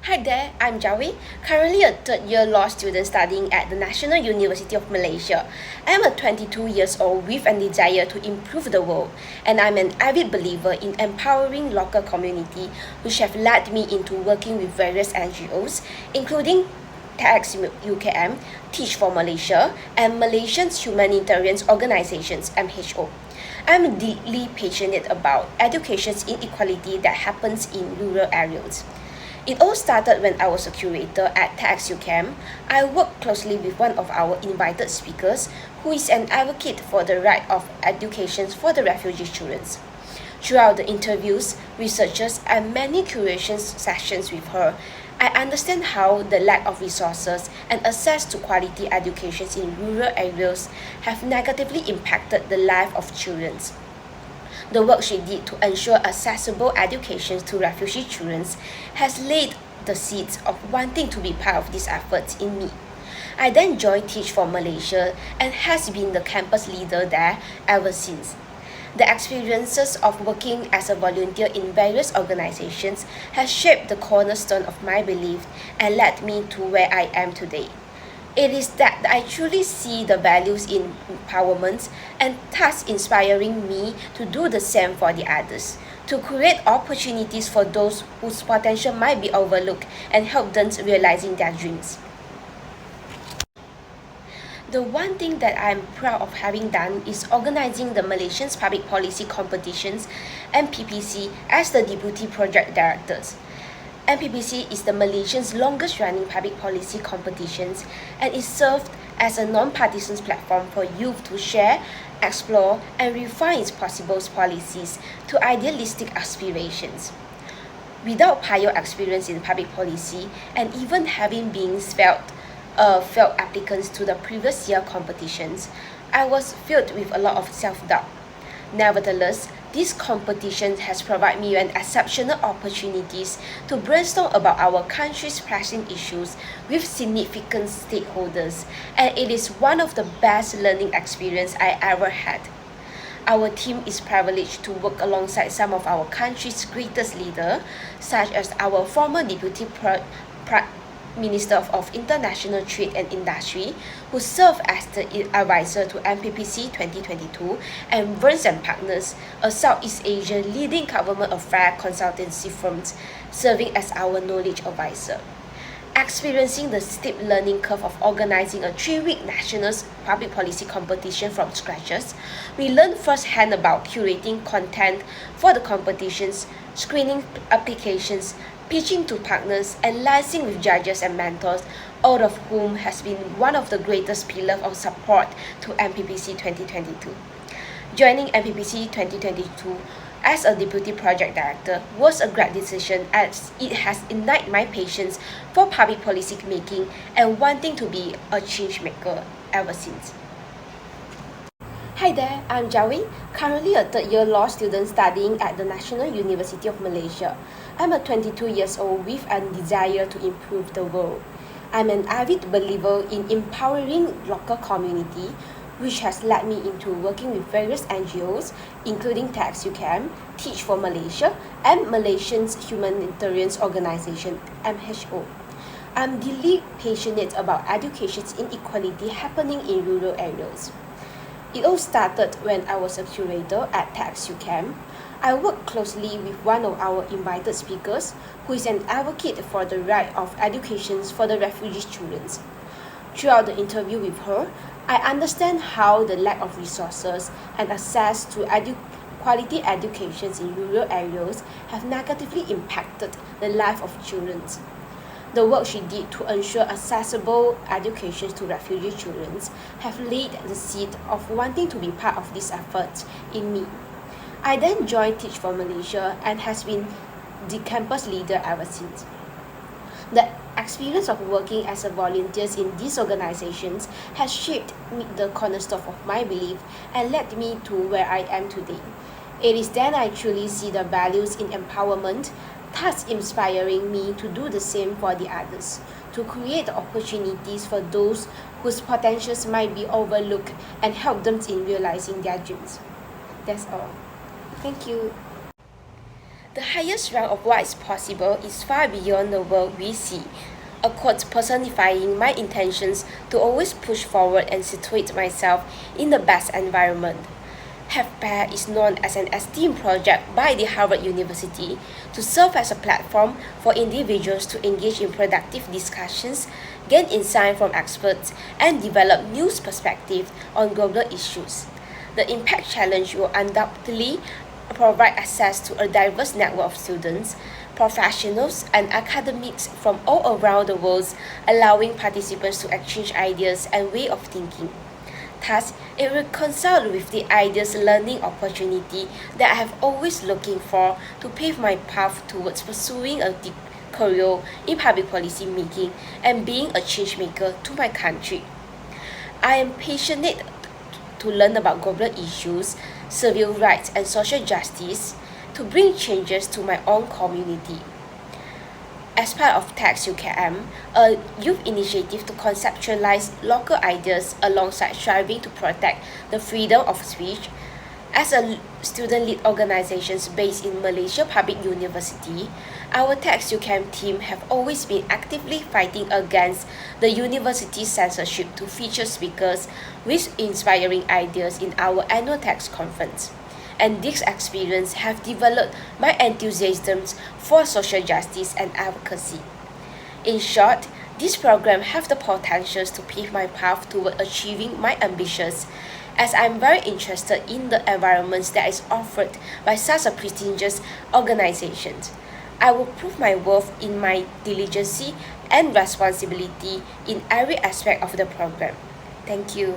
Hi there, I'm Jia Wei, currently a third-year law student studying at the National University of Malaysia. I'm a 22 years old with a desire to improve the world, and I'm an avid believer in empowering local community, which have led me into working with various NGOs, including TEDx UKM, Teach for Malaysia, and Malaysians Humanitarian Organizations (MHO). I'm deeply passionate about education's inequality that happens in rural areas. It all started when I was a curator at TEDx UKM. I worked closely with one of our invited speakers, who is an advocate for the right of education for the refugee children. Throughout the interviews, researches, and many curation sessions with her, I understand how the lack of resources and access to quality education in rural areas have negatively impacted the life of children. The work she did to ensure accessible education to refugee children has laid the seeds of wanting to be part of these efforts in me. I then joined Teach for Malaysia and has been the campus leader there ever since. The experiences of working as a volunteer in various organizations has shaped the cornerstone of my belief and led me to where I am today. It is that I truly see the values in empowerment and thus inspiring me to do the same for the others, to create opportunities for those whose potential might be overlooked and help them realizing their dreams. The one thing that I'm proud of having done is organizing the Malaysian Public Policy Competitions (MPPC) as the Deputy Project Director. MPPC is the Malaysian's longest running public policy competitions and is served as a non-partisan platform for youth to share, explore, and refine its possible policies to idealistic aspirations. Without prior experience in public policy and even having been failed applicants to the previous year competitions, I was filled with a lot of self-doubt. Nevertheless, this competition has provided me with exceptional opportunities to brainstorm about our country's pressing issues with significant stakeholders, and it is one of the best learning experiences I ever had. Our team is privileged to work alongside some of our country's greatest leaders, such as our former Deputy Minister of International Trade and Industry, who served as the advisor to MPPC 2022, and Burns and Partners, a Southeast Asian leading government affairs consultancy firm, serving as our knowledge advisor. Experiencing the steep learning curve of organizing a 3-week national public policy competition from scratches, we learned firsthand about curating content for the competitions, screening applications, pitching to partners, and liaising with judges and mentors, all of whom has been one of the greatest pillars of support to MPPC 2022. Joining MPPC 2022 as a Deputy Project Director was a great decision, as it has ignited my passion for public policy making and wanting to be a change maker ever since. Hi there, I'm Jia Wei, currently a third-year law student studying at the National University of Malaysia. I'm a 22 years old with a desire to improve the world. I'm an avid believer in empowering local community, which has led me into working with various NGOs, including TEDx UKM, Teach for Malaysia, and Malaysians Humanitarian Organization (MHO). I'm deeply passionate about education's inequality happening in rural areas. It all started when I was a curator at TEDx UKM. I worked closely with one of our invited speakers, who is an advocate for the right of education for the refugee children. Throughout the interview with her, I understand how the lack of resources and access to quality education in rural areas have negatively impacted the life of children. The work she did to ensure accessible education to refugee children have laid the seed of wanting to be part of this effort in me. I then joined Teach for Malaysia and has been the campus leader ever since. The experience of working as a volunteer in these organizations has shaped the cornerstone of my belief and led me to where I am today. It is then I truly see the values in empowerment, thus inspiring me to do the same for the others, to create opportunities for those whose potentials might be overlooked and help them in realizing their dreams. That's all. Thank you. The highest rank of what is possible is far beyond the world we see, a quote personifying my intentions to always push forward and situate myself in the best environment. Hpair is known as an esteemed project by the Harvard University to serve as a platform for individuals to engage in productive discussions, gain insight from experts, and develop new perspectives on global issues. The Impact Challenge will undoubtedly provide access to a diverse network of students, professionals, and academics from all around the world, allowing participants to exchange ideas and way of thinking. Thus, it reconciles with the ideas learning opportunity that I have always looking for to pave my path towards pursuing a deep career in public policy making and being a change maker to my country. I am passionate to learn about global issues, civil rights, and social justice to bring changes to my own community. As part of Tax UKM, a youth initiative to conceptualize local ideas alongside striving to protect the freedom of speech, as a student-led organization based in Malaysia Public University, our Tax UKM team have always been actively fighting against the university's censorship to feature speakers with inspiring ideas in our annual tax conference. And this experience have developed my enthusiasm for social justice and advocacy. In short, this program have the potential to pave my path toward achieving my ambitions, as I'm very interested in the environments that is offered by such a prestigious organization. I will prove my worth in my diligence and responsibility in every aspect of the program. Thank you.